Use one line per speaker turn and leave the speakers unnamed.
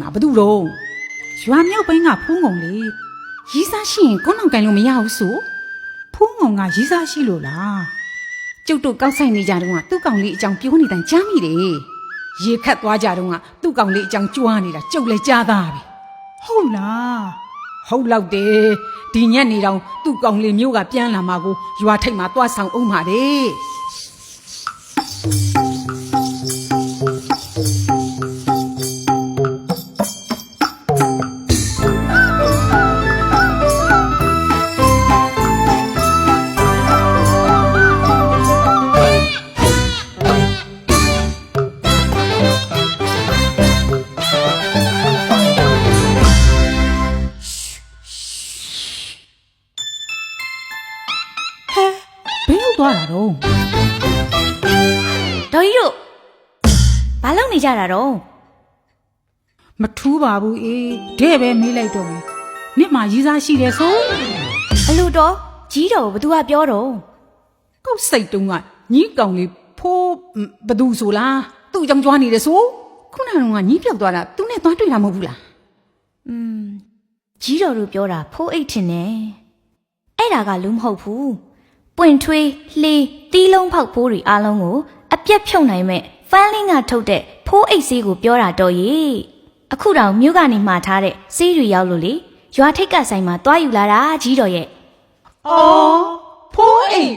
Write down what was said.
မှာဘသူတော့ရွာမြောက်ပိုင်းကဖူးငုံလေရီးစားရှိရင်ကွန်းအောင်ကန်လို့မရဘူးဆိုဖူးငုံကရီးစားရှိလို့လားကျုပ်တို့ကောက်ဆိုင်နေကြတော့ကသူ့ကောင်လေးအကြောင်းပြောနေတိုင်းကြားမိတယ်ရေခတ်သွားကြတော့ကသူ့ကောင်လေးအကြောင်းကြွားနေတာကျုပ်လည်းကြားသားပြီဟုတ်လားဟုတ်လောက်တယ်ဒီညက်နေတော့သူ့ကောင်လေးမျိုးကပြန်လာမှာကိုရွာထိပ်မှာသွားဆောင်အောင်ပါတဲ့သွားတာတော့
ဒေါ်ကြီးတို့ဘာလုပ်နေကြတာတော့
မထူးပါဘူးအေးတဲ့ပဲမေးလိုက်တော့နှစ်မှာရီးစားရှိတယ်ဆို
အလို့တော့ကြီးတော်ဘသူကပြောတော့
ကောက်စိတ်တုံးကညီးကောင်လေးဖိုးဘသူဆိုလားသူ့အကြောင်းကြွားနေတယ်ဆိုခုနကညီးပြောက်သွားတာသူနဲ့သွားတွေ့တာမဟုတ်ဘူးလား
ကြီးတော်တို့ပြောတာဖိုးအိတ်ထင်တယ်အဲ့ဒါကလူမဟုတ်ဘူးပွင့်ထွေးလှေးတီးလုံးဖောက်ဖိုးတွေအားလုံးကိုအပြက်ဖြုတ်နိုင်မဲ့ဖန်းလင်းကထုတ်တဲ့ဖိုးအိတ်ဆေးကိုပြောတာတော့ရေအခုတောင်မြို့ကနေမှာထားတဲ့ဆေးတွေရောက်လို့လေရွာထိပ်ကဆိုင်မှာတွားယူလာတာကြီးတော်ရဲ့
အော်ဖိုးအိတ်